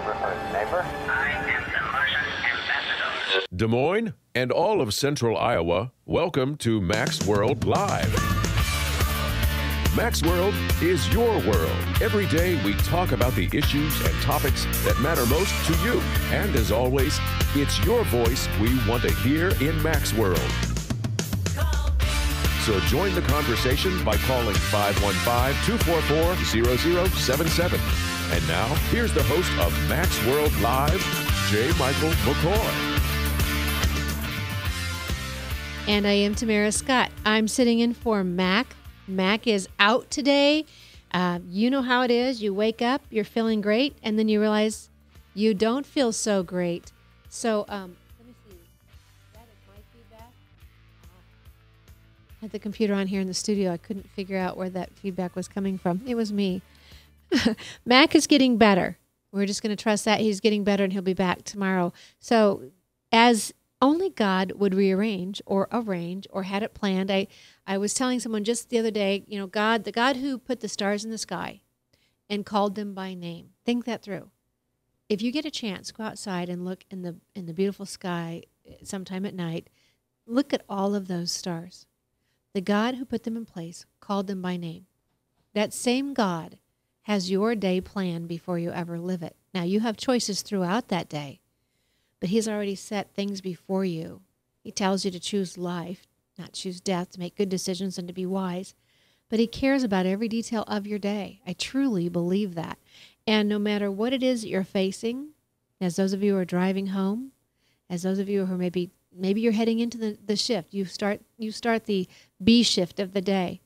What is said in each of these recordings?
neighborhood neighbor. I am the Martian ambassador. Des Moines and all of Central Iowa, welcome to Mac's World Live. Mac's World is your world. Every day we talk about the issues and topics that matter most to you. And as always, it's your voice we want to hear in Mac's World. So join the conversation by calling 515-244-0077. And now, here's the host of Mac's World Live, J. Michael McCoy. And I am Tamara Scott. I'm sitting in for Mac. Mac is out today. You know how it is. You wake up, you're feeling great, and then you realize you don't feel so great. So, let me see. That is my feedback. I had the computer on here in the studio. I couldn't figure out where that feedback was coming from. It was me. Mac is getting better. We're just going to trust that he's getting better and he'll be back tomorrow. So, as only God would rearrange or arrange or had it planned. I was telling someone just the other day, you know, God, the God who put the stars in the sky and called them by name. Think that through. If you get a chance, go outside and look in the beautiful sky sometime at night. Look at all of those stars. The God who put them in place called them by name. That same God has your day planned before you ever live it. Now, you have choices throughout that day. But he's already set things before you. He tells you to choose life, not choose death, to make good decisions and to be wise. But he cares about every detail of your day. I truly believe that. And no matter what it is that you're facing, as those of you who are driving home, as those of you who are maybe you're heading into the shift, you start the B shift of the day.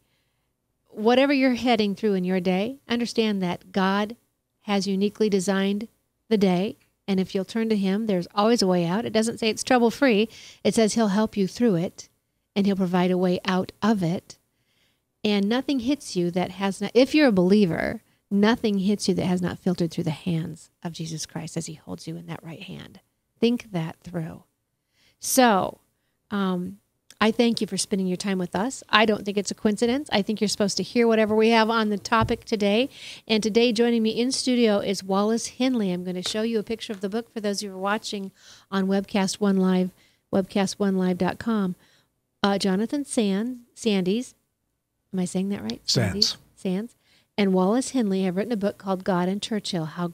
Whatever you're heading through in your day, understand that God has uniquely designed the day. And if you'll turn to him, there's always a way out. It doesn't say it's trouble-free. It says he'll help you through it, and he'll provide a way out of it. And nothing hits you that has not, if you're a believer, nothing hits you that has not filtered through the hands of Jesus Christ as he holds you in that right hand. Think that through. So, I thank you for spending your time with us. I don't think it's a coincidence. I think you're supposed to hear whatever we have on the topic today. And today, joining me in studio is Wallace Henley. I'm going to show you a picture of the book for those of you who are watching on Webcast One Live, webcast1live.com. Jonathan Sandys, am I saying that right? Sands. And Wallace Henley have written a book called God and Churchill, how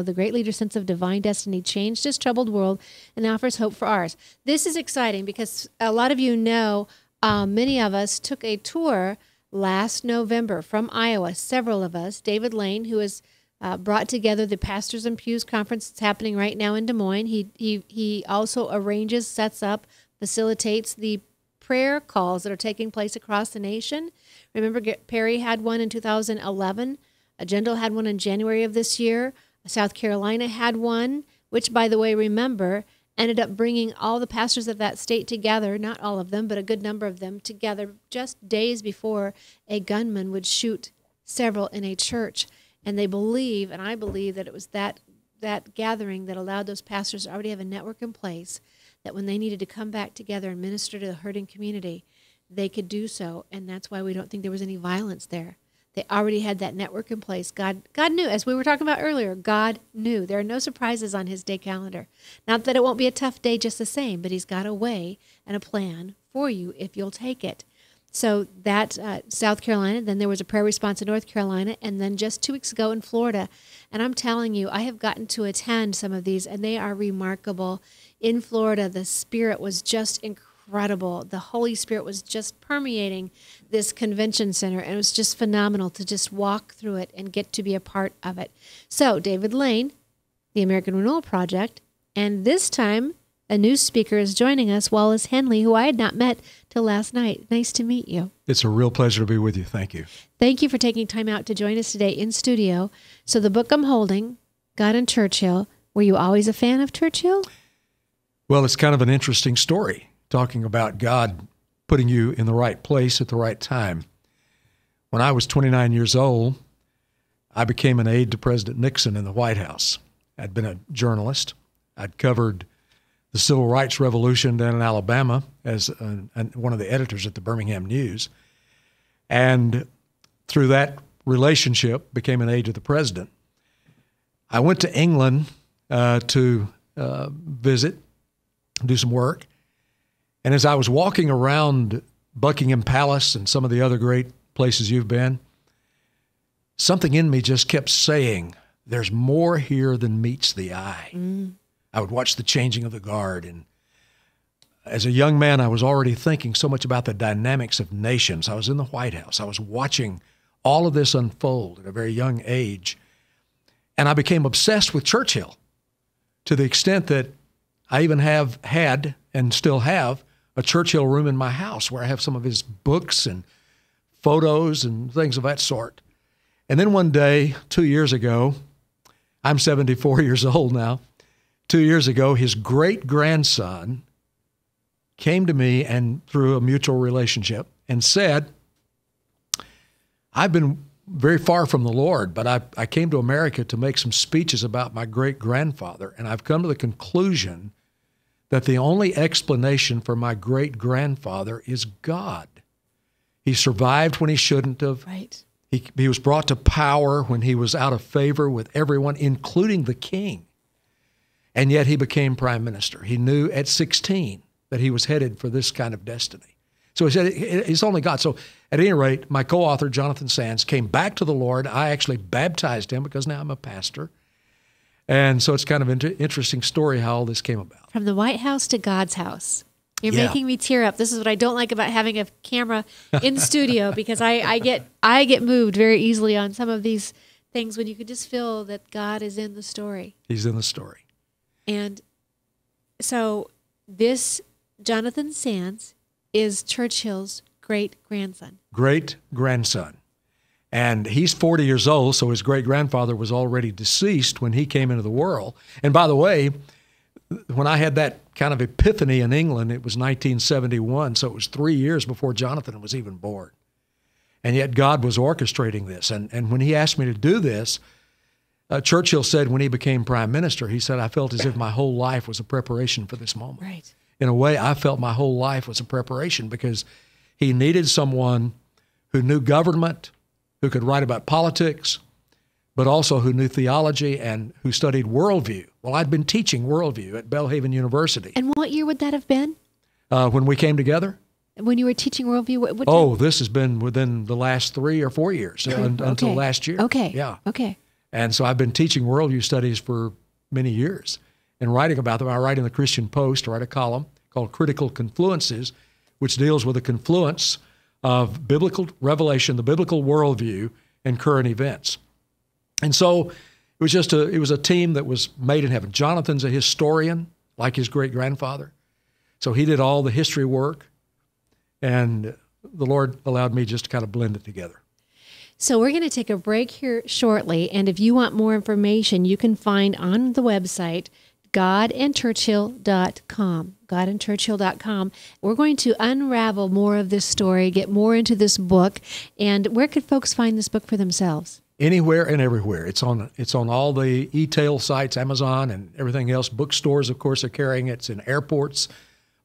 the great leader's sense of divine destiny changed his troubled world and offers hope for ours. This is exciting because a lot of you know, many of us took a tour last November from Iowa, several of us. David Lane, who has brought together the Pastors and Pews Conference that's happening right now in Des Moines. He also arranges, sets up, facilitates the prayer calls that are taking place across the nation. Remember, Perry had one in 2011. Jindal had one in January of this year. South Carolina had one, which, by the way, remember, ended up bringing all the pastors of that state together, not all of them, but a good number of them together just days before a gunman would shoot several in a church. And they believe, and I believe, that it was that gathering that allowed those pastors to already have a network in place, that when they needed to come back together and minister to the hurting community, they could do so. And that's why we don't think there was any violence there. They already had that network in place. God knew, as we were talking about earlier, God knew. There are no surprises on his day calendar. Not that it won't be a tough day just the same, but he's got a way and a plan for you if you'll take it. So that South Carolina, then there was a prayer response in North Carolina, and then just 2 weeks ago in Florida. And I'm telling you, I have gotten to attend some of these, and they are remarkable. In Florida, the Spirit was just incredible. The Holy Spirit was just permeating this convention center, and it was just phenomenal to just walk through it and get to be a part of it. So David Lane, the American Renewal Project, and this time a new speaker is joining us, Wallace Henley, who I had not met till last night. Nice to meet you. It's a real pleasure to be with you. Thank you. Thank you for taking time out to join us today in studio. So the book I'm holding, God and Churchill, were you always a fan of Churchill? Well, it's kind of an interesting story, talking about God putting you in the right place at the right time. When I was 29 years old, I became an aide to President Nixon in the White House. I'd been a journalist. I'd covered the Civil Rights Revolution down in Alabama as one of the editors at the Birmingham News. And through that relationship, became an aide to the president. I went to England to visit, do some work. And as I was walking around Buckingham Palace and some of the other great places you've been, something in me just kept saying, there's more here than meets the eye. I would watch the changing of the guard. And as a young man, I was already thinking so much about the dynamics of nations. I was in the White House. I was watching all of this unfold at a very young age. And I became obsessed with Churchill to the extent that I even have had and still have a Churchill room in my house where I have some of his books and photos and things of that sort. And then one day, 2 years ago, I'm 74 years old now. 2 years ago, his great-grandson came to me and through a mutual relationship and said, I've been very far from the Lord, but I came to America to make some speeches about my great-grandfather, and I've come to the conclusion that the only explanation for my great-grandfather is God. He survived when he shouldn't have. Right. He was brought to power when he was out of favor with everyone, including the king. And yet he became prime minister. He knew at 16 that he was headed for this kind of destiny. So he said, it's only God. So at any rate, my co-author, Jonathan Sands, came back to the Lord. I actually baptized him because now I'm a pastor. And so it's kind of an interesting story how all this came about. From the White House to God's house. You're Yeah. making me tear up. This is what I don't like about having a camera in studio because I get moved very easily on some of these things when you could just feel that God is in the story. He's in the story. And so this Jonathan Sands is Churchill's great-grandson. Great-grandson. And he's 40 years old, so his great-grandfather was already deceased when he came into the world. And by the way, when I had that kind of epiphany in England, it was 1971, so it was 3 years before Jonathan was even born. And yet God was orchestrating this. And when he asked me to do this, Churchill said when he became prime minister, he said, I felt as if my whole life was a preparation for this moment. Right. In a way, I felt my whole life was a preparation because he needed someone who knew government, who could write about politics, but also who knew theology and who studied worldview. Well, I'd been teaching worldview at Belhaven University. And what year would that have been? When we came together? When you were teaching worldview? What Oh, this has been within the last 3 or 4 years, until Okay. last year. Okay. Yeah. Okay. And so I've been teaching worldview studies for many years and writing about them. I write in the Christian Post, I write a column called Critical Confluences, which deals with the confluence of biblical revelation, the biblical worldview, and current events. And so it was a team that was made in heaven. Jonathan's a historian, like his great-grandfather. So he did all the history work, and the Lord allowed me just to kind of blend it together. So we're going to take a break here shortly, and if you want more information, you can find on the website godandchurchill.com. godandchurchill.com. We're going to unravel more of this story, get more into this book, and where could folks find this book for themselves? Anywhere and everywhere. It's on all the e-tail sites, Amazon and everything else. Bookstores, of course, are carrying it. It's in airports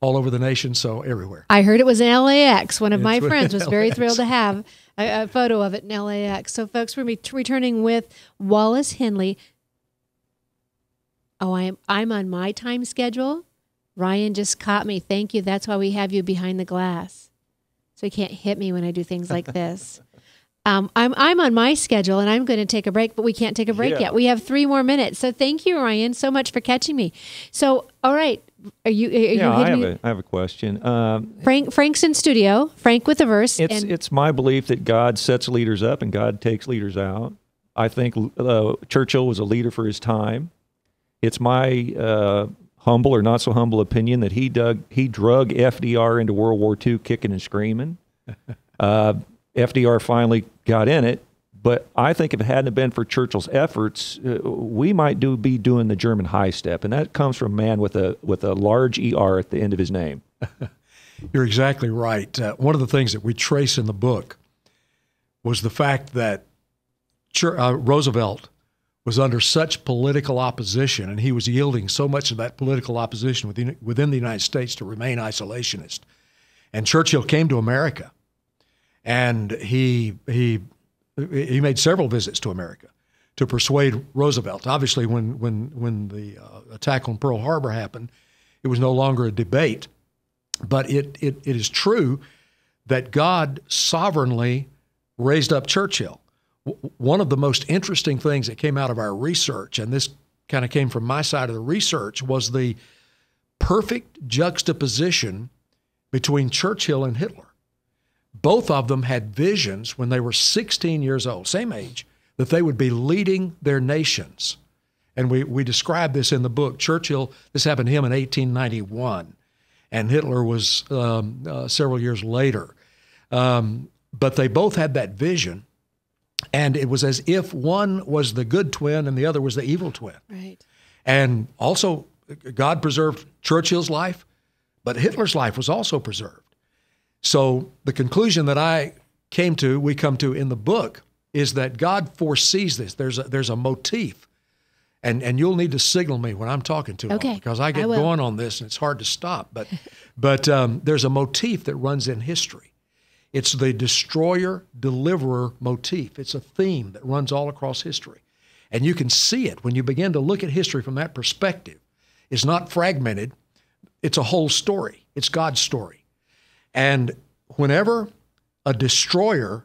all over the nation, so everywhere. I heard it was in LAX. One of my It's friends was very LAX. thrilled to have a photo of it in LAX. So, folks, we're returning with Wallace Henley. Oh, I'm on my time schedule. Ryan just caught me. Thank you. That's why we have you behind the glass, so he can't hit me when I do things like this. I'm on my schedule, and I'm going to take a break, but we can't take a break yet. We have 3 more minutes. So thank you, Ryan, so much for catching me. So, all right. Are you I have a question. Frank's in studio. Frank with the verse. It's my belief that God sets leaders up and God takes leaders out. I think Churchill was a leader for his time. It's my humble or not so humble opinion that he drug FDR into World War II kicking and screaming. FDR finally got in it, but I think if it hadn't been for Churchill's efforts, we might be doing the German high step, and that comes from a man with a large ER at the end of his name. You're exactly right. One of the things that we trace in the book was the fact that Roosevelt was under such political opposition, and he was yielding so much of that political opposition within the United States to remain isolationist. And Churchill came to America, and he made several visits to America to persuade Roosevelt. Obviously, when the attack on Pearl Harbor happened, it was no longer a debate. But it is true that God sovereignly raised up Churchill. One of the most interesting things that came out of our research, and this kind of came from my side of the research, was the perfect juxtaposition between Churchill and Hitler. Both of them had visions when they were 16 years old, same age, that they would be leading their nations. And we describe this in the book. Churchill, this happened to him in 1891, and Hitler was several years later. But they both had that vision, and it was as if one was the good twin and the other was the evil twin. Right. And also, God preserved Churchill's life, but Hitler's life was also preserved. So the conclusion that we come to in the book is that God foresees this. There's a motif, and you'll need to signal me when I'm talking to him, because I get going on this and it's hard to stop. But there's a motif that runs in history. It's the destroyer-deliverer motif. It's a theme that runs all across history. And you can see it when you begin to look at history from that perspective. It's not fragmented. It's a whole story. It's God's story. And whenever a destroyer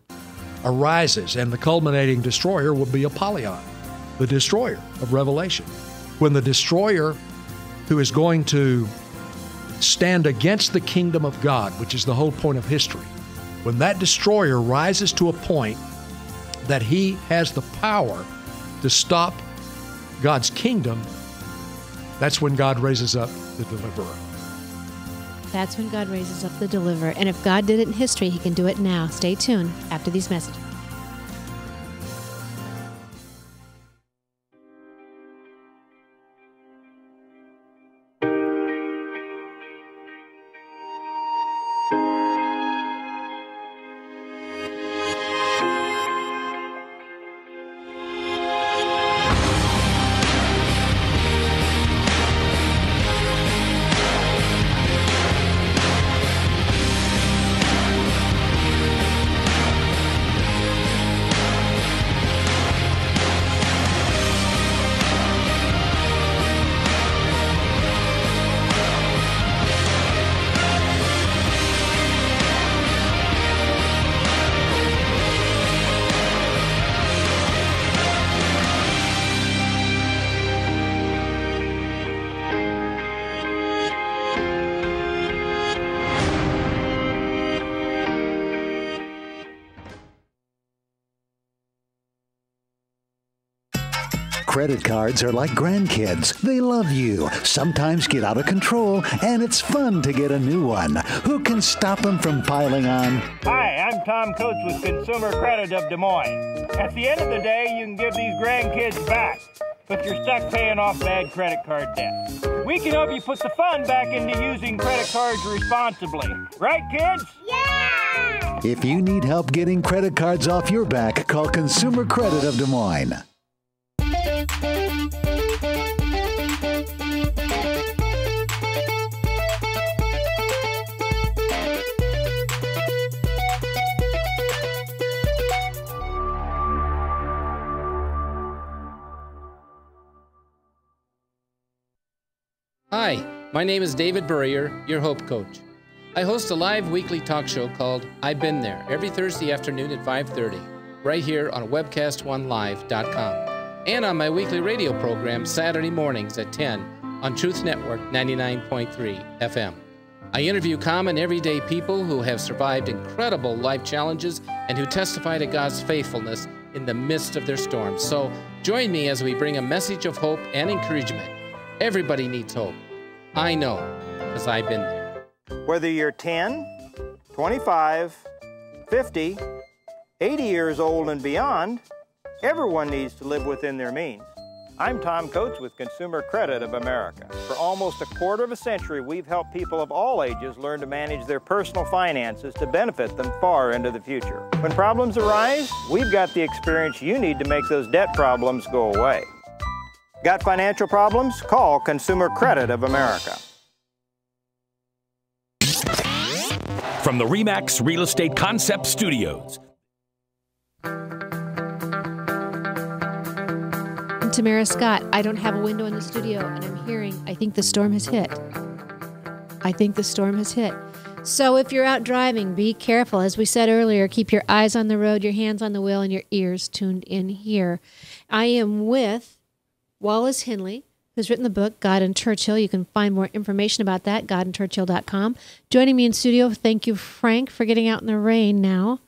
arises, and the culminating destroyer will be Apollyon, the destroyer of Revelation. When the destroyer who is going to stand against the kingdom of God, which is the whole point of history, when that destroyer rises to a point that he has the power to stop God's kingdom, that's when God raises up the deliverer. That's when God raises up the deliverer. And if God did it in history, he can do it now. Stay tuned after these messages. Credit cards are like grandkids. They love you, sometimes get out of control, and it's fun to get a new one. Who can stop them from piling on? Hi, I'm Tom Coates with Consumer Credit of Des Moines. At the end of the day, you can give these grandkids back, but you're stuck paying off bad credit card debt. We can help you put the fun back into using credit cards responsibly. Right, kids? Yeah! If you need help getting credit cards off your back, call Consumer Credit of Des Moines. Hi, my name is David Burrier, your Hope Coach. I host a live weekly talk show called I've Been There every Thursday afternoon at 5:30, right here on webcast1live.com, and on my weekly radio program Saturday mornings at 10 on Truth Network 99.3 FM. I interview common everyday people who have survived incredible life challenges and who testify to God's faithfulness in the midst of their storms. So join me as we bring a message of hope and encouragement. Everybody needs hope. I know, because I've been there. Whether you're 10, 25, 50, 80 years old and beyond, everyone needs to live within their means. I'm Tom Coates with Consumer Credit of America. For almost a quarter of a century, we've helped people of all ages learn to manage their personal finances to benefit them far into the future. When problems arise, we've got the experience you need to make those debt problems go away. Got financial problems? Call Consumer Credit of America. From the RE/MAX Real Estate Concept Studios. I'm Tamara Scott. I don't have a window in the studio, and I'm hearing, I think the storm has hit. I think the storm has hit. So if you're out driving, be careful. As we said earlier, keep your eyes on the road, your hands on the wheel, and your ears tuned in here. I am with Wallace Henley, who's written the book, God and Churchill. You can find more information about that, godandchurchill.com. Joining me in studio, thank you, Frank, for getting out in the rain now.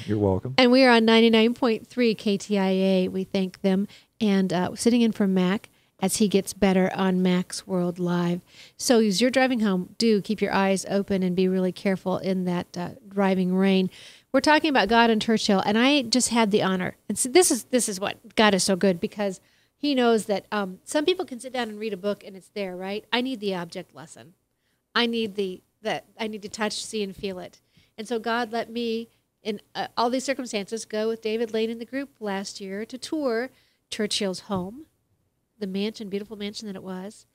You're welcome. And we are on 99.3 KTIA. We thank them. And sitting in for Mac as he gets better on Mac's World Live. So as you're driving home, do keep your eyes open and be really careful in that driving rain. We're talking about God and Churchill, and I just had the honor. And so this is what God is so good, because he knows that some people can sit down and read a book and it's there, right? I need the object lesson. I need I need to touch, see, and feel it. And so God let me, in all these circumstances, go with David Lane and the group last year to tour Churchill's home, the mansion, beautiful mansion that it was,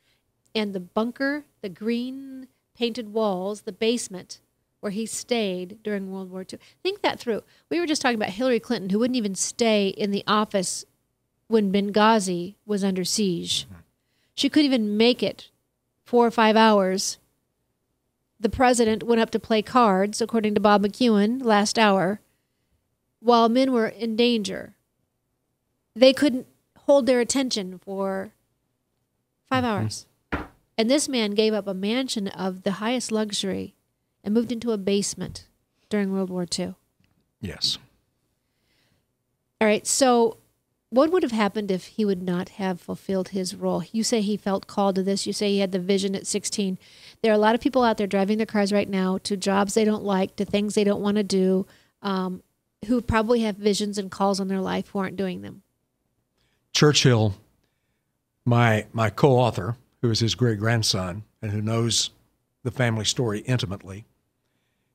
and the bunker, the green painted walls, the basement where he stayed during World War II. Think that through. We were just talking about Hillary Clinton, who wouldn't even stay in the office when Benghazi was under siege. She couldn't even make it 4 or 5 hours. The president went up to play cards, according to Bob McEwen, last hour, while men were in danger. They couldn't hold their attention for 5 hours. And this man gave up a mansion of the highest luxury and moved into a basement during World War II. Yes. All right, so what would have happened if he would not have fulfilled his role? You say he felt called to this. You say he had the vision at 16. There are a lot of people out there driving their cars right now to jobs they don't like, to things they don't want to do, who probably have visions and calls on their life who aren't doing them. Churchill, my co-author, who is his great-grandson and who knows the family story intimately,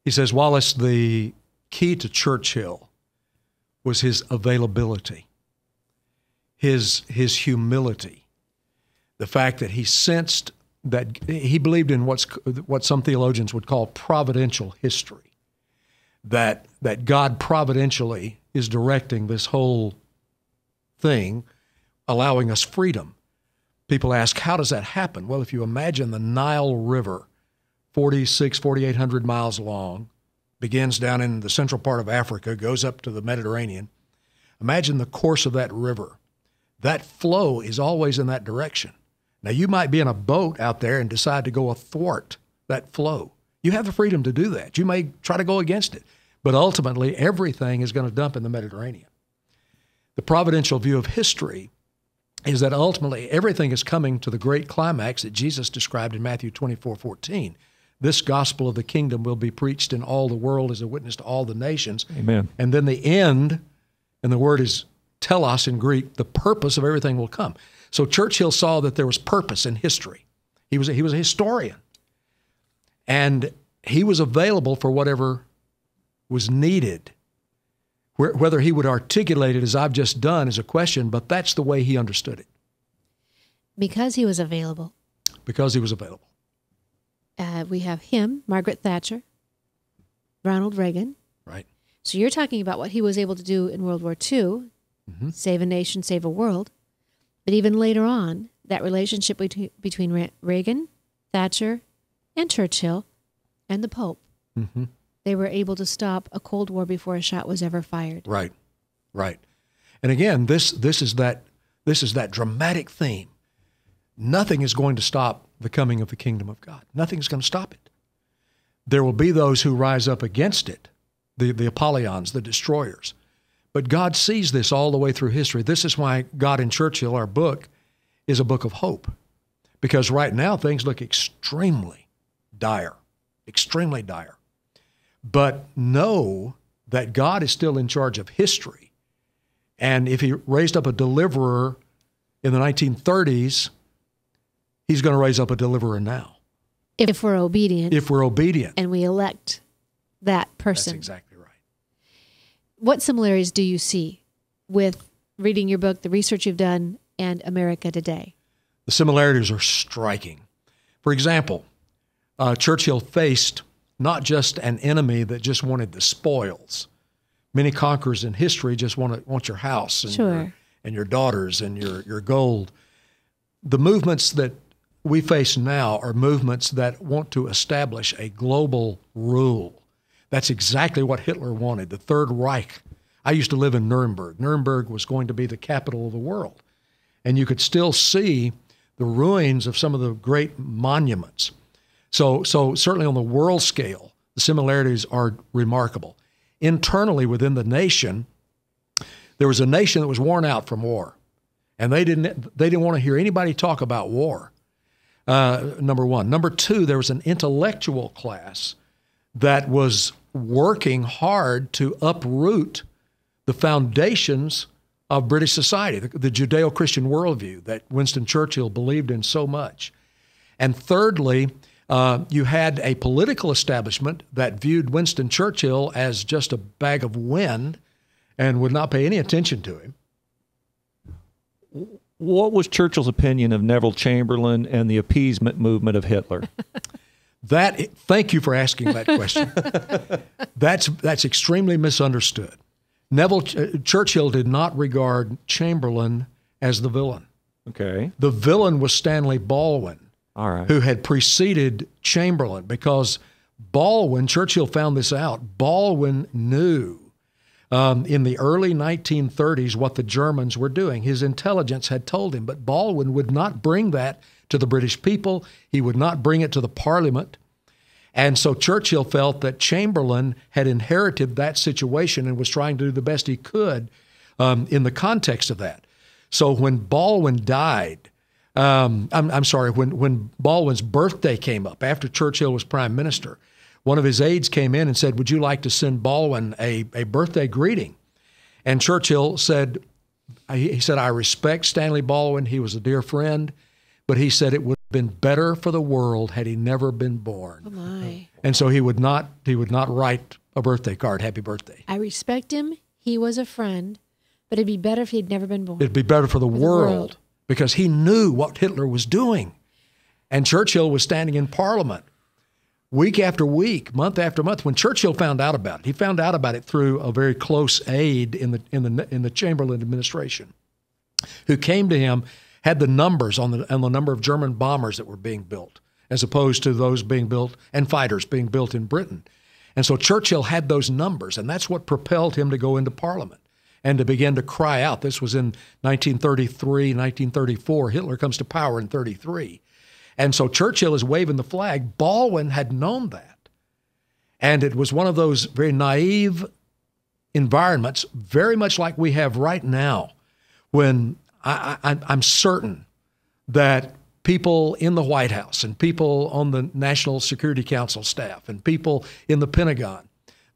he says, Wallace, the key to Churchill was his availability, his humility, the fact that he sensed that he believed in what some theologians would call providential history, that God providentially is directing this whole thing, allowing us freedom. People ask, how does that happen? Well, if you imagine the Nile River, 4,800 miles long, begins down in the central part of Africa, goes up to the Mediterranean. Imagine the course of that river. That flow is always in that direction. Now, you might be in a boat out there and decide to go athwart that flow. You have the freedom to do that. You may try to go against it, but ultimately everything is going to dump in the Mediterranean. The providential view of history is that ultimately everything is coming to the great climax that Jesus described in Matthew 24:14. This gospel of the kingdom will be preached in all the world as a witness to all the nations. Amen. And then the end, and the word is telos in Greek, the purpose of everything will come. So Churchill saw that there was purpose in history. He was a historian. And he was available for whatever was needed. Whether he would articulate it as I've just done is a question, but that's the way he understood it. Because he was available. Because he was available. We have him, Margaret Thatcher, Ronald Reagan. Right. So you're talking about what he was able to do in World War II, save a nation, save a world. But even later on, that relationship between Reagan, Thatcher, and Churchill, and the Pope, they were able to stop a Cold War before a shot was ever fired. Right, right. And again, this is that dramatic theme. Nothing is going to stop the coming of the kingdom of God. Nothing is going to stop it. There will be those who rise up against it, the Apollyon, the destroyers. But God sees this all the way through history. This is why God and Churchill, our book, is a book of hope. Because right now things look extremely dire, extremely dire. But know that God is still in charge of history. And if he raised up a deliverer in the 1930s, he's going to raise up a deliverer now. If we're obedient. If we're obedient. And we elect that person. That's exactly right. What similarities do you see with reading your book, the research you've done, and America today? The similarities are striking. For example, Churchill faced not just an enemy that just wanted the spoils. Many conquerors in history just want your house and your daughters and your gold. The movements that we face now are movements that want to establish a global rule. That's exactly what Hitler wanted, the Third Reich. I used to live in Nuremberg. Nuremberg was going to be the capital of the world. And you could still see the ruins of some of the great monuments. So certainly on the world scale, the similarities are remarkable. Internally within the nation, there was a nation that was worn out from war. And they didn't want to hear anybody talk about war, number one. Number two, there was an intellectual class that was working hard to uproot the foundations of British society, the Judeo-Christian worldview that Winston Churchill believed in so much. And thirdly, you had a political establishment that viewed Winston Churchill as just a bag of wind and would not pay any attention to him. What was Churchill's opinion of Neville Chamberlain and the appeasement movement of Hitler? Thank you for asking that question. That's extremely misunderstood. Churchill did not regard Chamberlain as the villain. Okay. The villain was Stanley Baldwin, all right, who had preceded Chamberlain, because Churchill found this out, Baldwin knew in the early 1930s what the Germans were doing. His intelligence had told him, but Baldwin would not bring that to the British people. He would not bring it to the Parliament. And so Churchill felt that Chamberlain had inherited that situation and was trying to do the best he could in the context of that. So when Baldwin died, when Baldwin's birthday came up after Churchill was prime minister, one of his aides came in and said, "Would you like to send Baldwin a birthday greeting?" And Churchill said, he said, "I respect Stanley Baldwin. He was a dear friend, but he said it would have been better for the world had he never been born." Oh my. And so he would not write a birthday card, "Happy birthday." I respect him. He was a friend, but it'd be better if he'd never been born. It'd be better for the world, because he knew what Hitler was doing. And Churchill was standing in Parliament week after week, month after month. When Churchill found out about it, he found out about it through a very close aide in the Chamberlain administration, who came to him, had the numbers on the number of German bombers that were being built, as opposed to those being built and fighters being built in Britain. And so Churchill had those numbers, and that's what propelled him to go into Parliament and to begin to cry out. This was in 1933, 1934. Hitler comes to power in 1933. And so Churchill is waving the flag. Baldwin had known that. And it was one of those very naive environments, very much like we have right now, when I'm certain that people in the White House and people on the National Security Council staff and people in the Pentagon,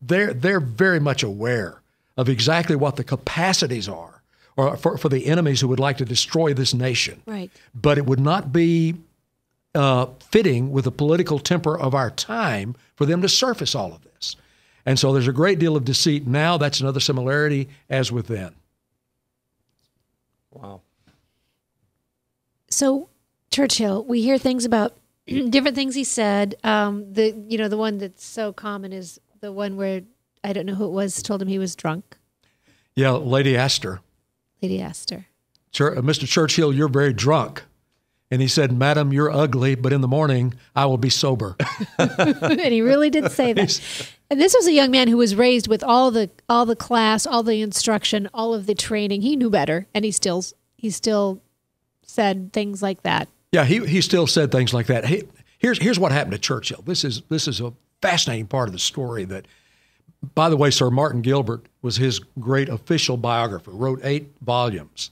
they're very much aware of exactly what the capacities are or for the enemies who would like to destroy this nation. Right. But it would not be fitting with the political temper of our time for them to surface all of this. And so there's a great deal of deceit now. That's another similarity as with then. Wow. So Churchill, we hear things about different things he said. The one that's so common is the one where, I don't know who it was, told him he was drunk. Yeah, Lady Astor. Lady Astor. Mr. Churchill, you're very drunk. And he said, "Madam, you're ugly, but in the morning I will be sober." And he really did say that. And this was a young man who was raised with all the class, all the instruction, all of the training. He knew better, and he still said things like that. Yeah, he still said things like that. Here's what happened to Churchill. This is a fascinating part of the story. That, by the way, Sir Martin Gilbert was his great official biographer. Wrote 8 volumes.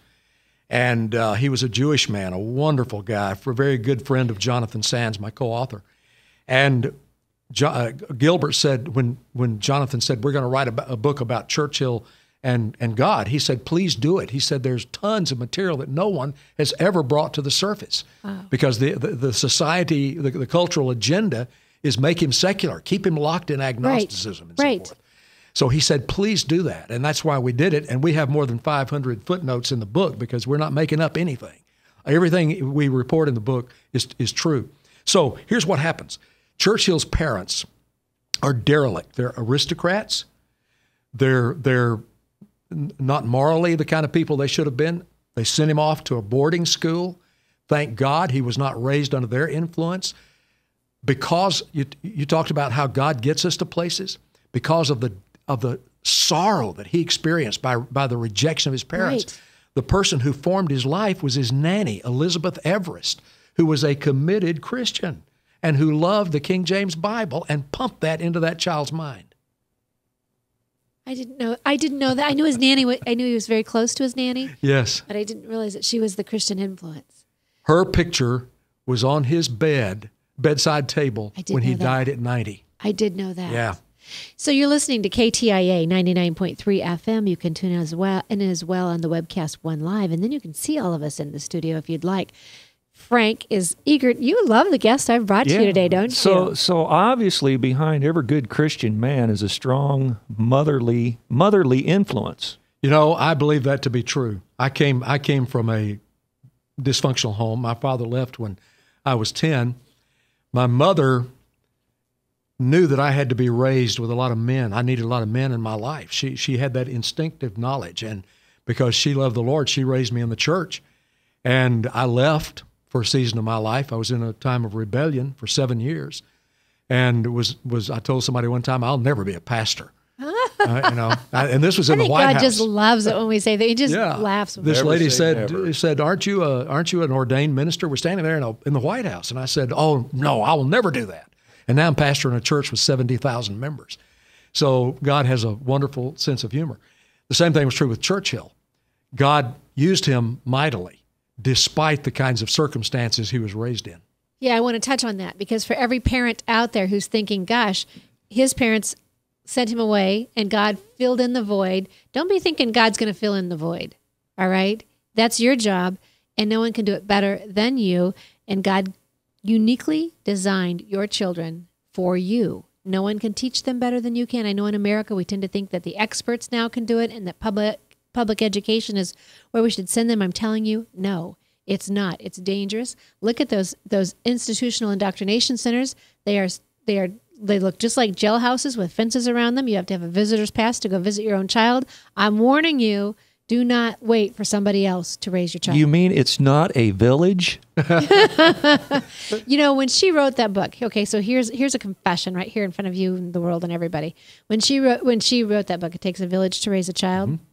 And he was a Jewish man, a wonderful guy, a very good friend of Jonathan Sands, my co-author. And Gilbert said, when Jonathan said, "We're going to write a book about Churchill and God," he said, "Please do it." He said, "There's tons of material that no one has ever brought to the surface." Wow. Because the society, the cultural agenda is make him secular, keep him locked in agnosticism and so forth. So he said, "Please do that." And that's why we did it. And we have more than 500 footnotes in the book because we're not making up anything. Everything we report in the book is true. So here's what happens. Churchill's parents are derelict. They're aristocrats. They're not morally the kind of people they should have been. They sent him off to a boarding school. Thank God he was not raised under their influence. Because you talked about how God gets us to places, because of the sorrow that he experienced by the rejection of his parents. Right. The person who formed his life was his nanny, Elizabeth Everest, who was a committed Christian and who loved the King James Bible and pumped that into that child's mind. I didn't know that. I knew his nanny. I knew he was very close to his nanny. Yes. But I didn't realize that she was the Christian influence. Her picture was on his bedside table when he died at 90. I did know that. Yeah. So you're listening to KTIA 99.3 FM. You can tune in as well on the Webcast One Live, and then you can see all of us in the studio if you'd like. Frank is eager. You love the guest I've brought to you today, don't you? So obviously behind every good Christian man is a strong motherly influence. You know, I believe that to be true. I came from a dysfunctional home. My father left when I was 10. My mother knew that I had to be raised with a lot of men. I needed a lot of men in my life. She had that instinctive knowledge, and because she loved the Lord, she raised me in the church. And I left for a season of my life. I was in a time of rebellion for 7 years, and I told somebody one time, I'll never be a pastor. And this was in the White House. God just loves it when we say that. He just laughs. This lady said, "Aren't you an ordained minister?" We're standing there in the White House, and I said, "Oh no, I will never do that." And now I'm pastoring a church with 70,000 members. So God has a wonderful sense of humor. The same thing was true with Churchill. God used him mightily, despite the kinds of circumstances he was raised in. Yeah, I want to touch on that because for every parent out there who's thinking, "Gosh, his parents sent him away and God filled in the void," don't be thinking God's going to fill in the void. All right? That's your job, and no one can do it better than you. And God uniquely designed your children for you. No one can teach them better than you can. I know in America we tend to think that the experts now can do it and that public education is where we should send them. I'm telling you, no, it's not. It's dangerous. Look at those institutional indoctrination centers. They look just like jailhouses with fences around them. You have to have a visitor's pass to go visit your own child. I'm warning you, do not wait for somebody else to raise your child. You mean it's not a village? You know, when she wrote that book, okay, so here's a confession right here in front of you and the world and everybody. When she wrote that book, It Takes a Village to Raise a Child, mm-hmm.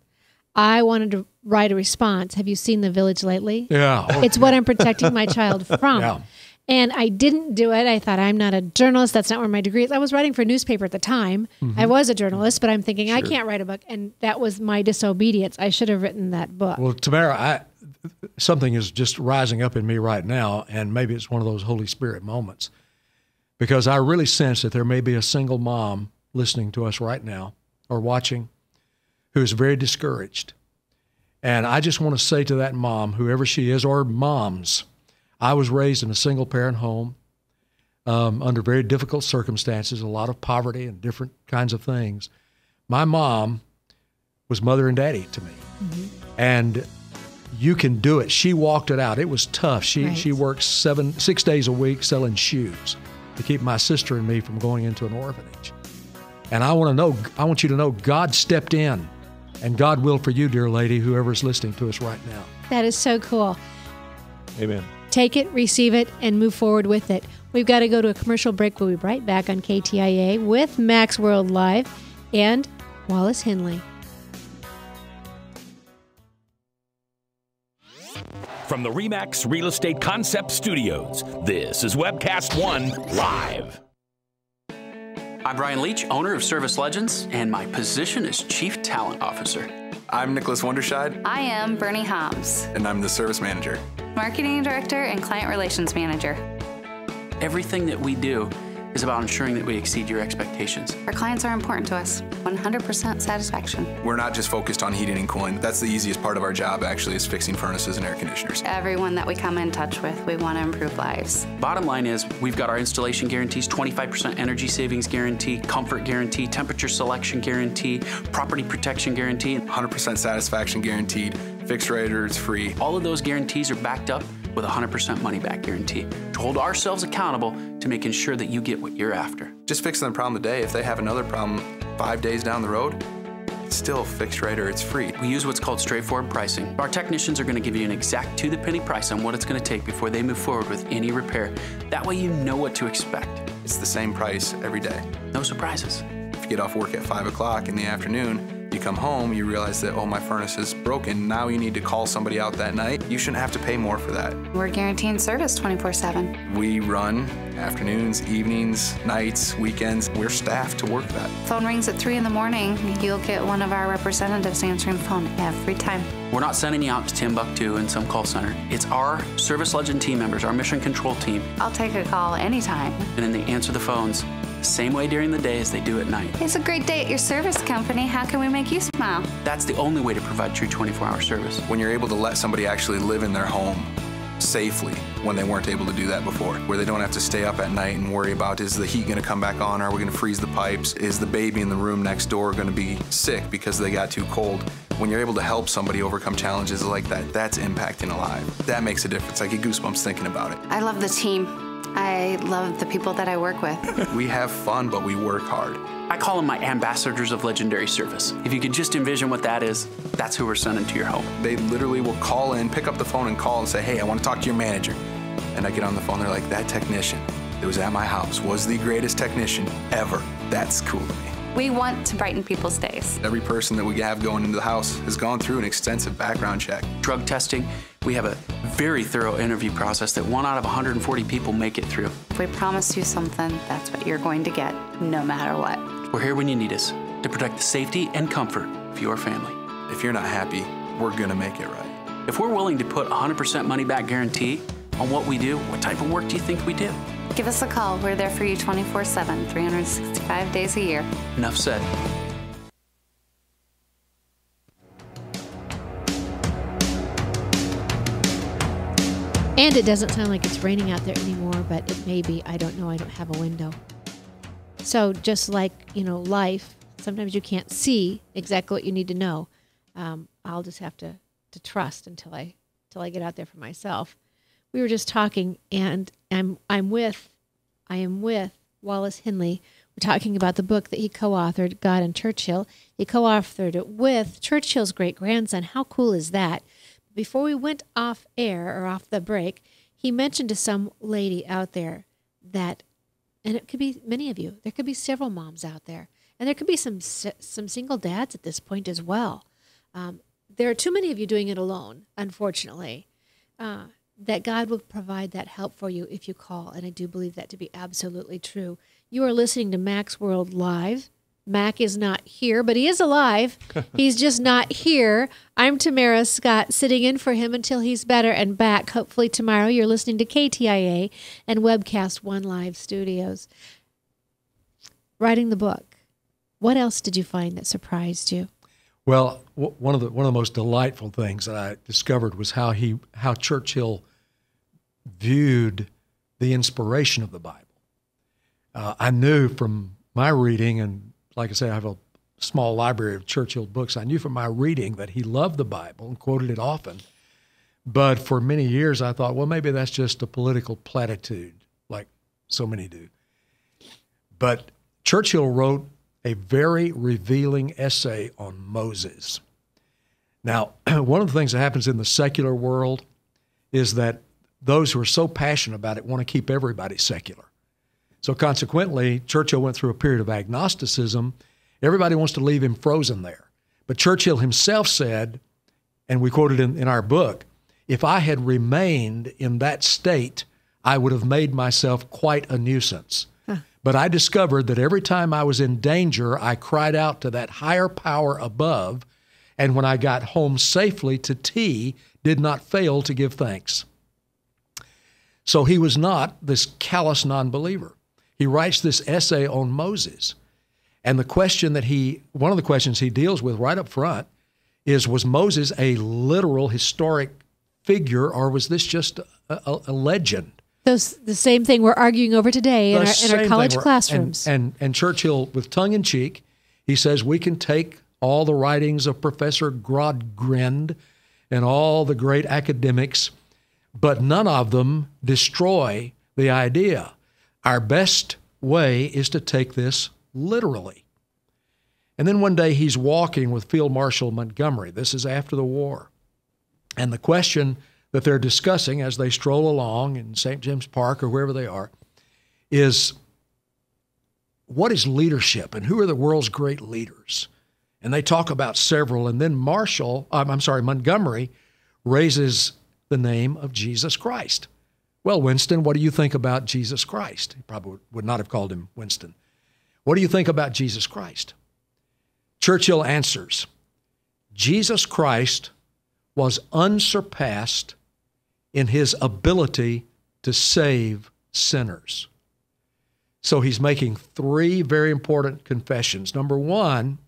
I wanted to write a response. Have you seen The Village lately? Yeah. Okay. It's what I'm protecting my child from. Yeah. And I didn't do it. I thought, I'm not a journalist. That's not where my degree is. I was writing for a newspaper at the time. Mm-hmm. I was a journalist, but I'm thinking, I can't write a book. And that was my disobedience. I should have written that book. Well, Tamara, something is just rising up in me right now, and maybe it's one of those Holy Spirit moments, because I really sense that there may be a single mom listening to us right now or watching who is very discouraged. And I just want to say to that mom, whoever she is, or moms, I was raised in a single-parent home under very difficult circumstances, a lot of poverty and different kinds of things. My mom was mother and daddy to me. Mm-hmm. And you can do it. She walked it out. It was tough. She worked 6 days a week selling shoes to keep my sister and me from going into an orphanage. And I want you to know God stepped in, and God will for you, dear lady, whoever's listening to us right now. That is so cool. Amen. Take it, receive it, and move forward with it. We've got to go to a commercial break. We'll be right back on KTIA with Max World Live and Wallace Henley. From the RE/MAX Real Estate Concept Studios, this is Webcast One Live. I'm Brian Leach, owner of Service Legends, and my position is Chief Talent Officer. I'm Nicholas Wonderscheid. I am Bernie Homs. And I'm the Service Manager. Marketing Director and Client Relations Manager. Everything that we do is about ensuring that we exceed your expectations. Our clients are important to us. 100% satisfaction. We're not just focused on heating and cooling. That's the easiest part of our job, actually, is fixing furnaces and air conditioners. Everyone that we come in touch with, we want to improve lives. Bottom line is, we've got our installation guarantees, 25% energy savings guarantee, comfort guarantee, temperature selection guarantee, property protection guarantee. 100% satisfaction guaranteed, fixed rate or it's free. All of those guarantees are backed up with a 100% money-back guarantee to hold ourselves accountable to making sure that you get what you're after. Just fixing the problem today. If they have another problem 5 days down the road, it's still fixed right or it's free. We use what's called straightforward pricing. Our technicians are going to give you an exact to-the-penny price on what it's going to take before they move forward with any repair. That way you know what to expect. It's the same price every day. No surprises. If you get off work at 5 o'clock in the afternoon, you come home, you realize that, oh, my furnace is broken. Now you need to call somebody out that night. You shouldn't have to pay more for that. We're guaranteeing service 24/7. We run afternoons, evenings, nights, weekends. We're staffed to work that. Phone rings at 3 in the morning. You'll get one of our representatives answering the phone every time. We're not sending you out to Timbuktu in some call center. It's our Service Legend team members, our mission control team. I'll take a call anytime. And then they answer the phones the same way during the day as they do at night. It's a great day at your service company. How can we make you smile? That's the only way to provide true 24-hour service. When you're able to let somebody actually live in their home safely when they weren't able to do that before, where they don't have to stay up at night and worry about, is the heat going to come back on? Are we going to freeze the pipes? Is the baby in the room next door going to be sick because they got too cold? When you're able to help somebody overcome challenges like that, that's impacting a life. That makes a difference. I get goosebumps thinking about it. I love the team. I love the people that I work with. We have fun, but we work hard. I call them my ambassadors of legendary service. If you could just envision what that is, that's who we're sending to your home. They literally will call in, pick up the phone and call and say, hey, I want to talk to your manager. And I get on the phone, they're like, that technician that was at my house was the greatest technician ever. That's cool to me. We want to brighten people's days. Every person that we have going into the house has gone through an extensive background check. Drug testing, we have a very thorough interview process that 1 out of 140 people make it through. If we promise you something, that's what you're going to get, no matter what. We're here when you need us to protect the safety and comfort of your family. If you're not happy, we're gonna make it right. If we're willing to put 100% money back guarantee on what we do, what type of work do you think we do? Give us a call. We're there for you 24/7, 365 days a year. Enough said. And it doesn't sound like it's raining out there anymore, but it may be. I don't know. I don't have a window. So just like, life, sometimes you can't see exactly what you need to know. I'll just have to trust until I get out there for myself. We were just talking, and I am with Wallace Henley. We're talking about the book that he co-authored, God and Churchill. He co-authored it with Churchill's great-grandson. How cool is that? Before we went off air or off the break, he mentioned to some lady out there that, and it could be many of you, there could be several moms out there, and there could be some single dads at this point as well. There are too many of you doing it alone, unfortunately. That God will provide that help for you if you call, and I do believe that to be absolutely true. You are listening to Mac's World Live. Mac is not here, but he is alive. He's just not here. I'm Tamara Scott, sitting in for him until he's better and back, hopefully tomorrow. You're listening to KTIA and Webcast One Live Studios. Writing the book, what else did you find that surprised you? Well, one of the most delightful things that I discovered was how Churchill viewed the inspiration of the Bible. I knew from my reading, and like I say, I have a small library of Churchill books. I knew from my reading that he loved the Bible and quoted it often. But for many years, I thought, well, maybe that's just a political platitude, like so many do. But Churchill wrote a very revealing essay on Moses. Now, one of the things that happens in the secular world is that those who are so passionate about it want to keep everybody secular. So consequently, Churchill went through a period of agnosticism. Everybody wants to leave him frozen there. But Churchill himself said, and we quoted in our book, if I had remained in that state, I would have made myself quite a nuisance. But I discovered that every time I was in danger, I cried out to that higher power above, and when I got home safely to tea, did not fail to give thanks. So he was not this callous non-believer. He writes this essay on Moses. And one of the questions he deals with right up front is, was Moses a literal historic figure, or was this just a legend? The same thing we're arguing over today in our college classrooms. And Churchill, with tongue in cheek, he says we can take all the writings of Professor Grodgrind and all the great academics, but none of them destroy the idea. Our best way is to take this literally. And then one day he's walking with Field Marshal Montgomery. This is after the war. And the question that they're discussing as they stroll along in St. James Park or wherever they are is, what is leadership and who are the world's great leaders? And they talk about several, and then Montgomery raises the name of Jesus Christ. Well, Winston, what do you think about Jesus Christ? He probably would not have called him Winston. What do you think about Jesus Christ? Churchill answers, Jesus Christ was unsurpassed in his ability to save sinners. So he's making three very important confessions. Number one,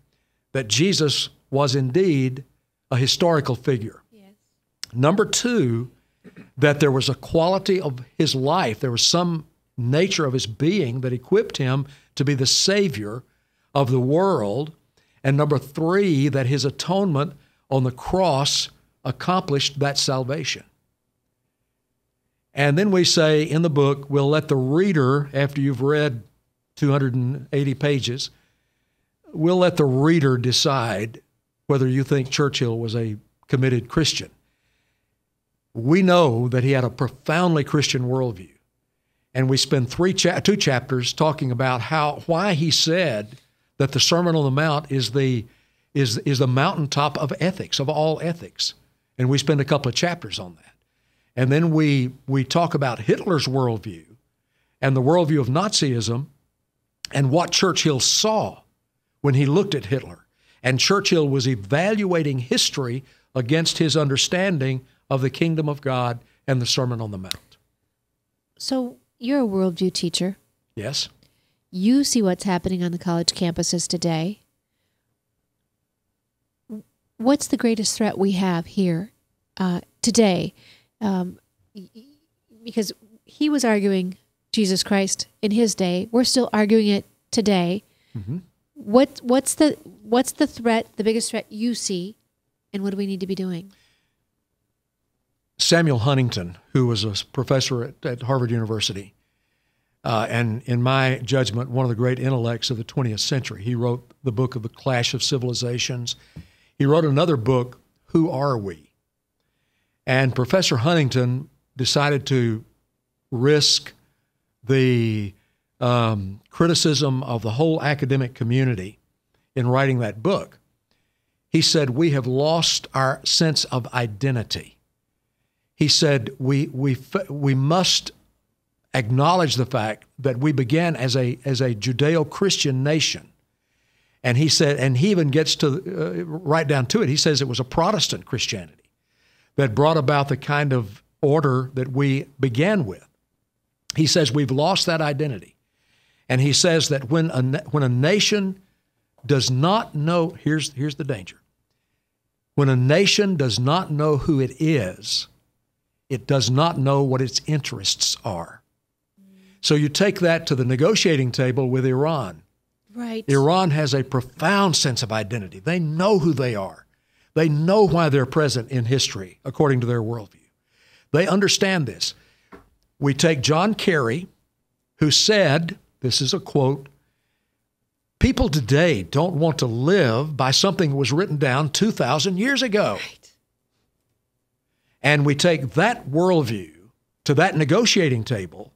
that Jesus was indeed a historical figure. Yes. Number two, that there was a quality of his life, there was some nature of his being that equipped him to be the Savior of the world. And number three, that his atonement on the cross accomplished that salvation. And then we say in the book, we'll let the reader, after you've read 280 pages, we'll let the reader decide whether you think Churchill was a committed Christian. We know that he had a profoundly Christian worldview. And we spend two chapters talking about why he said that the Sermon on the Mount is the mountaintop of ethics, of all ethics. And we spend a couple of chapters on that. And then we talk about Hitler's worldview and the worldview of Nazism and what Churchill saw when he looked at Hitler. And Churchill was evaluating history against his understanding of the kingdom of God and the Sermon on the Mount. So you're a worldview teacher. Yes. You see what's happening on the college campuses today. What's the greatest threat we have here today? Because he was arguing Jesus Christ in his day. We're still arguing it today. Mm-hmm. What's the threat, the biggest threat you see, and what do we need to be doing? Samuel Huntington, who was a professor at Harvard University, and in my judgment, one of the great intellects of the 20th century. He wrote the book of The Clash of Civilizations. He wrote another book, Who Are We? And Professor Huntington decided to risk the criticism of the whole academic community in writing that book. He said, we have lost our sense of identity. He said, we must acknowledge the fact that we began as a Judeo-Christian nation. And he said, and he even gets to right down to it, he says it was a Protestant Christianity that brought about the kind of order that we began with. He says we've lost that identity. And he says that when a nation does not know, here's the danger. When a nation does not know who it is, it does not know what its interests are. So you take that to the negotiating table with Iran. Right. Iran has a profound sense of identity. They know who they are. They know why they're present in history, according to their worldview. They understand this. We take John Kerry, who said, this is a quote, people today don't want to live by something that was written down 2,000 years ago. Right. And we take that worldview to that negotiating table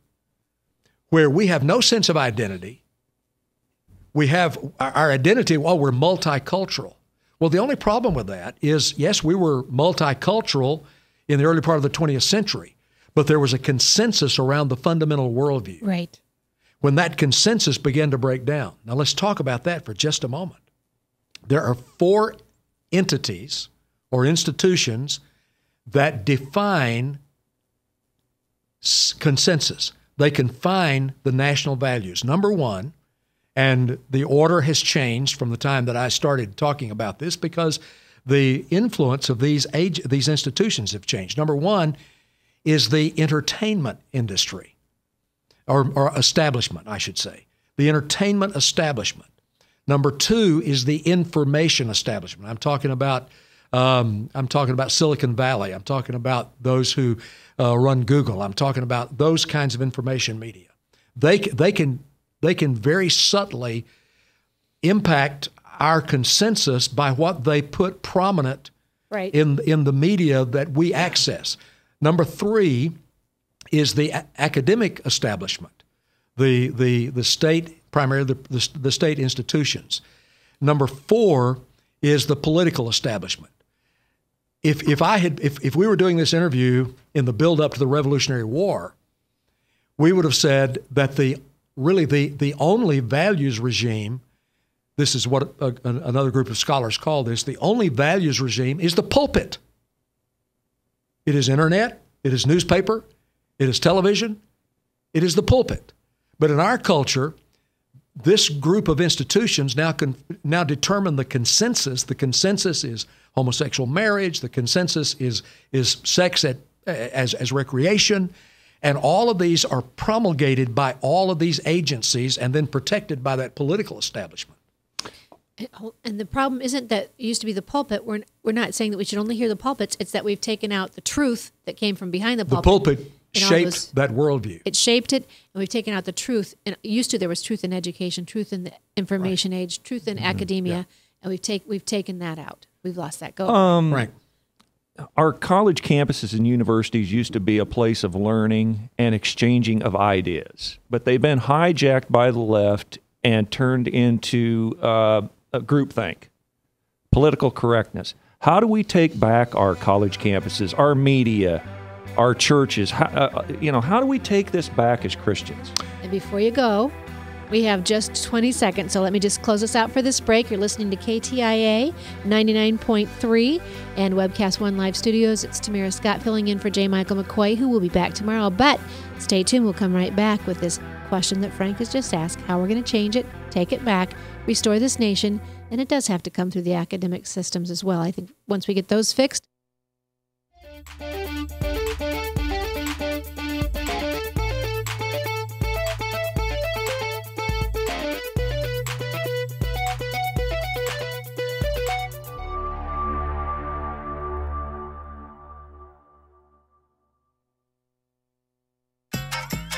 where we have no sense of identity. We have our identity, well, we're multicultural. Well, the only problem with that is, yes, we were multicultural in the early part of the 20th century, but there was a consensus around the fundamental worldview. Right. When that consensus began to break down. Now, let's talk about that for just a moment. There are 4 entities or institutions that define consensus. They confine the national values. Number one, and the order has changed from the time that I started talking about this because the influence of these institutions have changed. Number one is the entertainment industry, or establishment, I should say. The entertainment establishment. Number two is the information establishment. I'm talking about Silicon Valley. I'm talking about those who run Google. I'm talking about those kinds of information media. They can very subtly impact our consensus by what they put prominent Right. in the media that we access. Number 3 is the academic establishment, the state, primarily the state institutions. Number 4 is the political establishment. If we were doing this interview in the build-up to the Revolutionary War, we would have said that the only values regime, this is what another group of scholars call this, the only values regime is the pulpit. It is internet, it is newspaper, it is television, it is the pulpit. But in our culture, this group of institutions now determine the consensus. The consensus is homosexual marriage. The consensus is sex as recreation. And all of these are promulgated by all of these agencies and then protected by that political establishment. And the problem isn't that it used to be the pulpit. We're not saying that we should only hear the pulpits. It's that we've taken out the truth that came from behind the pulpit. The pulpit shaped that worldview. It shaped it, and we've taken out the truth. And used to there was truth in education, truth in the information age, truth in academia, and we've taken that out. We've lost that go. Right. Our college campuses and universities used to be a place of learning and exchanging of ideas, but they've been hijacked by the left and turned into a groupthink, political correctness. How do we take back our college campuses, our media, our churches? How do we take this back as Christians? And before you go, we have just 20 seconds, so let me just close us out for this break. You're listening to KTIA 99.3 and Webcast One Live Studios. It's Tamara Scott filling in for J. Michael McCoy, who will be back tomorrow. But stay tuned. We'll come right back with this question that Frank has just asked, how we're going to change it, take it back, restore this nation. And it does have to come through the academic systems as well. I think once we get those fixed.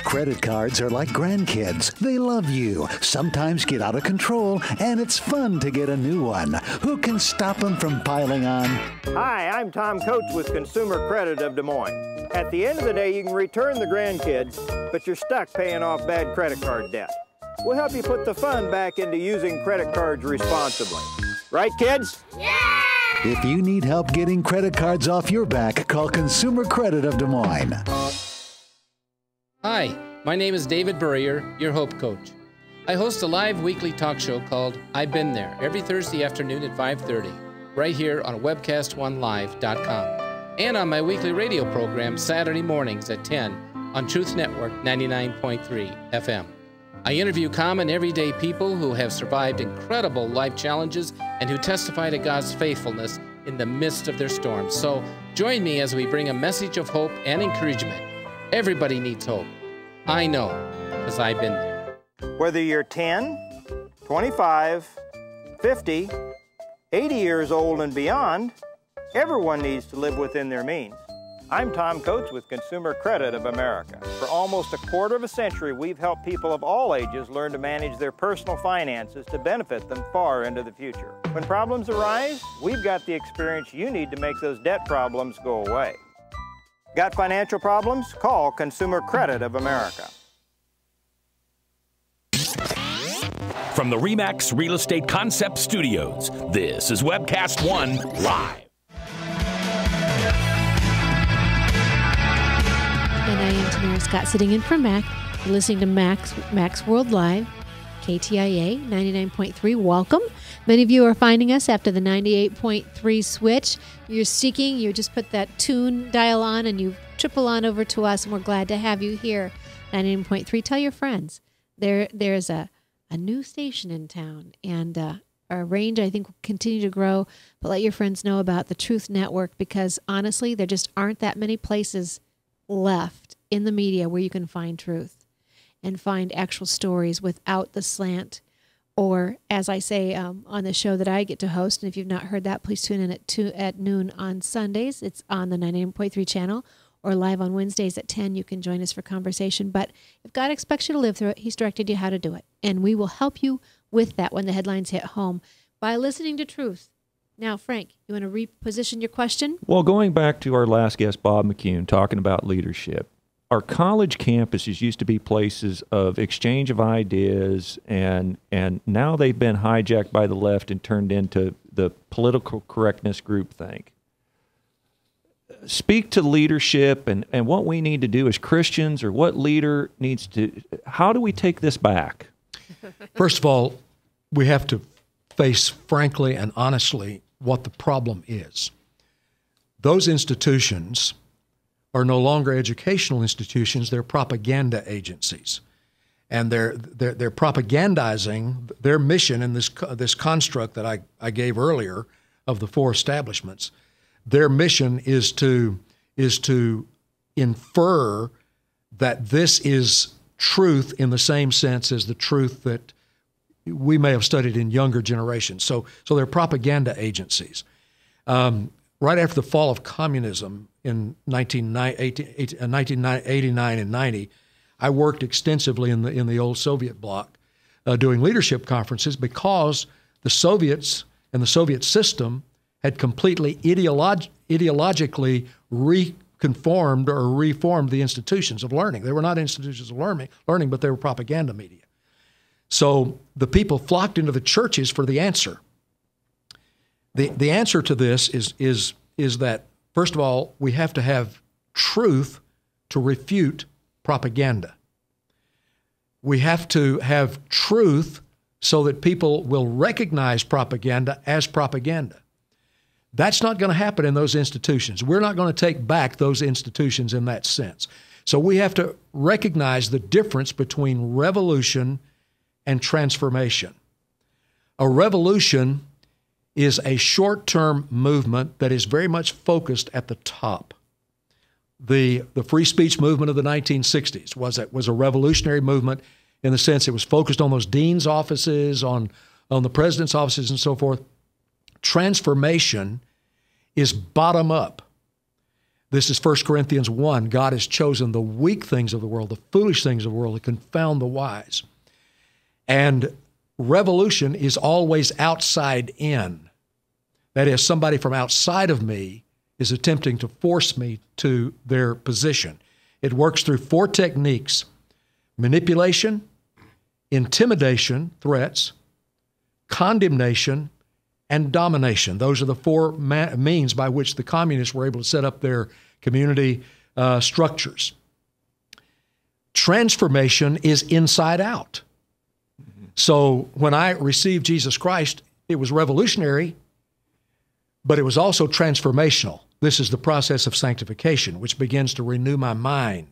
Credit cards are like grandkids. They love you, sometimes get out of control, and it's fun to get a new one. Who can stop them from piling on? Hi, I'm Tom Coates with Consumer Credit of Des Moines. At the end of the day, you can return the grandkids, but you're stuck paying off bad credit card debt. We'll help you put the fun back into using credit cards responsibly. Right, kids? Yeah! If you need help getting credit cards off your back, call Consumer Credit of Des Moines. Hi, my name is David Burrier, your Hope Coach. I host a live weekly talk show called I've Been There every Thursday afternoon at 5:30, right here on webcast1live.com, and on my weekly radio program Saturday mornings at 10 on Truth Network 99.3 FM. I interview common everyday people who have survived incredible life challenges and who testify to God's faithfulness in the midst of their storms. So join me as we bring a message of hope and encouragement. Everybody needs hope. I know, because I've been there. Whether you're 10, 25, 50, 80 years old and beyond, everyone needs to live within their means. I'm Tom Coates with Consumer Credit of America. For almost a quarter of a century, we've helped people of all ages learn to manage their personal finances to benefit them far into the future. When problems arise, we've got the experience you need to make those debt problems go away. Got financial problems? Call Consumer Credit of America. From the RE/MAX Real Estate Concept Studios, this is Webcast One Live. And I am Tamara Scott sitting in for Mac. You're listening to Max World Live, KTIA 99.3. Welcome. Many of you are finding us after the 98.3 switch. You're seeking, you just put that tune dial on and you triple on over to us, and we're glad to have you here. 99.3. Tell your friends. There's a new station in town, and our range, I think, will continue to grow. But let your friends know about the Truth Network, because honestly, there just aren't that many places left in the media where you can find truth and find actual stories without the slant. Or, as I say on the show that I get to host, and if you've not heard that, please tune in at noon on Sundays. It's on the 98.3 channel, or live on Wednesdays at 10. You can join us for conversation. But if God expects you to live through it, He's directed you how to do it. And we will help you with that when the headlines hit home. by listening to truth. Now, Frank, you want to reposition your question? Well, going back to our last guest, Bob McCune, talking about leadership, our college campuses used to be places of exchange of ideas, and now they've been hijacked by the left and turned into the political correctness groupthink. Speak to leadership and what we need to do as Christians, or what leader needs to, how do we take this back? First of all, we have to face frankly and honestly what the problem is. Those institutions are no longer educational institutions, they're propaganda agencies. And they're propagandizing their mission in this construct that I gave earlier of the four establishments. Their mission is to infer that this is truth in the same sense as the truth that we may have studied in younger generations. So they're propaganda agencies. Right after the fall of communism in 1989 and 90, I worked extensively in the old Soviet bloc doing leadership conferences because the Soviets and the Soviet system had completely ideologically reconformed or reformed the institutions of learning. They were not institutions of learning, but they were propaganda media. So the people flocked into the churches for the answer. The answer to this is that, first of all, we have to have truth to refute propaganda. We have to have truth so that people will recognize propaganda as propaganda. That's not going to happen in those institutions. We're not going to take back those institutions in that sense. So we have to recognize the difference between revolution and transformation. A revolution is a short-term movement that is very much focused at the top. The free speech movement of the 1960s was a revolutionary movement in the sense it was focused on those dean's offices, on the president's offices, and so forth. Transformation is bottom up. This is 1 Corinthians 1. God has chosen the weak things of the world, the foolish things of the world, to confound the wise. And revolution is always outside in. That is, somebody from outside of me is attempting to force me to their position. It works through four techniques: manipulation, intimidation, threats, condemnation, and domination. Those are the four means by which the communists were able to set up their community structures. Transformation is inside out. So when I received Jesus Christ, it was revolutionary, but it was also transformational. This is the process of sanctification, which begins to renew my mind.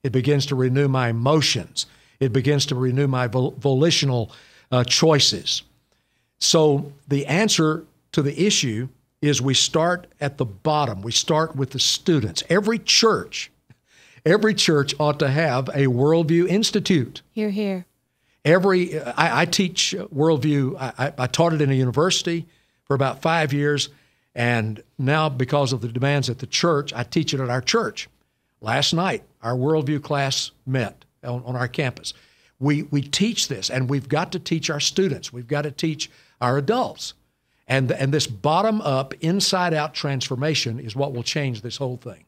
It begins to renew my emotions. It begins to renew my volitional choices. So the answer to the issue is we start at the bottom. We start with the students. Every church ought to have a Worldview Institute. Hear, hear. I teach worldview. I taught it in a university for about 5 years, and now because of the demands at the church, I teach it at our church. Last night, our worldview class met on our campus. We teach this, and we've got to teach our students. We've got to teach our adults. And this bottom-up, inside-out transformation is what will change this whole thing.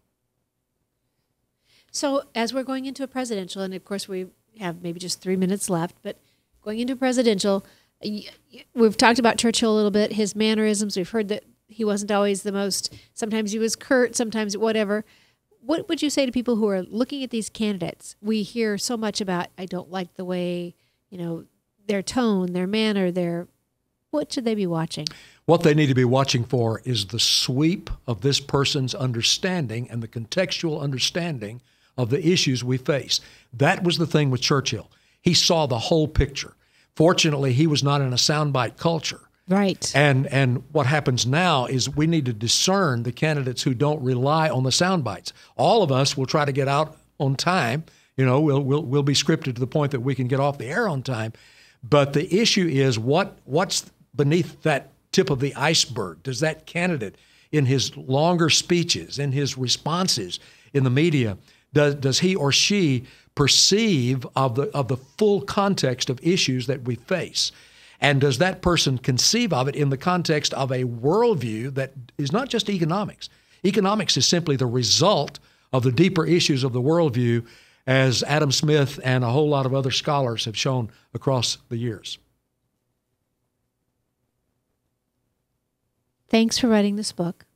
So as we're going into a presidential, and of course we have maybe just 3 minutes left, but going into presidential, we've talked about Churchill a little bit, his mannerisms. We've heard that he wasn't always the most, sometimes he was curt, sometimes whatever. What would you say to people who are looking at these candidates? We hear so much about, I don't like the way, their tone, their manner, what should they be watching? What they need to be watching for is the sweep of this person's understanding and the contextual understanding of the issues we face. That was the thing with Churchill. He saw the whole picture. Fortunately, he was not in a soundbite culture. Right. And what happens now is we need to discern the candidates who don't rely on the sound bites. All of us will try to get out on time. We'll be scripted to the point that we can get off the air on time. But the issue is what's beneath that tip of the iceberg? Does that candidate, in his longer speeches, in his responses in the media, does he or she perceive of the full context of issues that we face? And does that person conceive of it in the context of a worldview that is not just economics? Economics is simply the result of the deeper issues of the worldview, as Adam Smith and a whole lot of other scholars have shown across the years. Thanks for writing this book.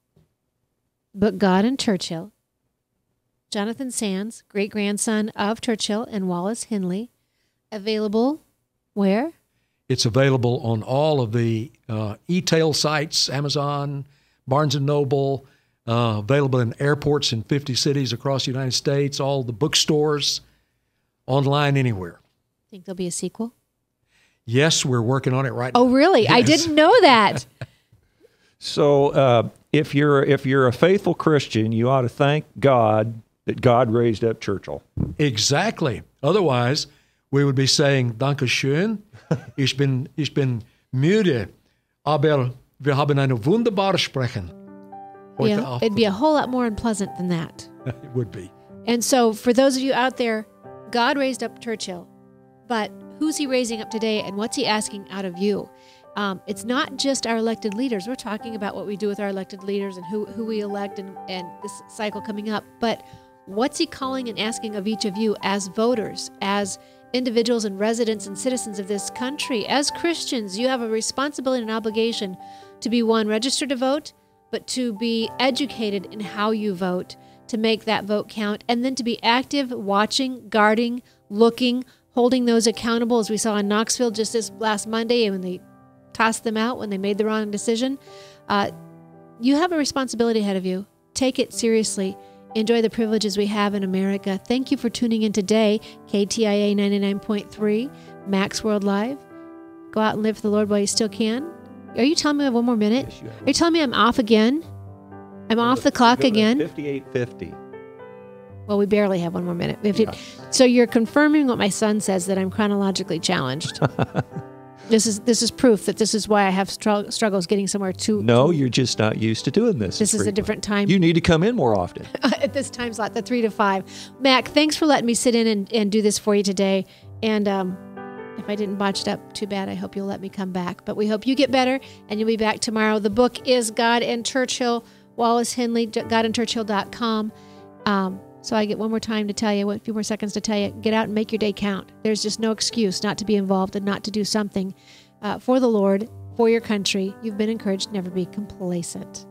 Book God and Churchill. Jonathan Sands, great-grandson of Churchill and Wallace Henley. Available where? It's available on all of the e-tail sites, Amazon, Barnes & Noble, available in airports in 50 cities across the United States, all the bookstores, online, anywhere. Think there'll be a sequel? Yes, we're working on it right now. Oh, really? Yes. I didn't know that. So if you're a faithful Christian, you ought to thank God that God raised up Churchill. Exactly. Otherwise, we would be saying, Danke schön, ich bin müde, aber wir haben eine wunderbare Sprechen. Yeah, it'd be a whole lot more unpleasant than that. It would be. And so for those of you out there, God raised up Churchill, but who's he raising up today and what's he asking out of you? It's not just our elected leaders. We're talking about what we do with our elected leaders and who we elect and this cycle coming up. But what's he calling and asking of each of you as voters, as individuals and residents and citizens of this country? As Christians, you have a responsibility and obligation to be, one, registered to vote, but to be educated in how you vote, to make that vote count, and then to be active, watching, guarding, looking, holding those accountable, as we saw in Knoxville just this last Monday when they tossed them out when they made the wrong decision. You have a responsibility ahead of you. Take it seriously. Enjoy the privileges we have in America. Thank you for tuning in today. KTIA 99.3, Max World Live. Go out and live for the Lord while you still can. Are you telling me I have one more minute? Yes, you have. Are you telling me I'm off again? I'm off the clock again? 58:50. Well, we barely have one more minute. So you're confirming what my son says, that I'm chronologically challenged. This is proof that this is why I have struggles getting somewhere too. No, you're just not used to doing this. This is a different time. You need to come in more often. At this time slot, the 3 to 5. Mac, thanks for letting me sit in and do this for you today. And if I didn't botch it up too bad, I hope you'll let me come back. But we hope you get better, and you'll be back tomorrow. The book is God and Churchill, Wallace Henley, godandchurchill.com. So I get one more time to tell you, a few more seconds to tell you, get out and make your day count. There's just no excuse not to be involved and not to do something for the Lord, for your country. You've been encouraged. Never be complacent.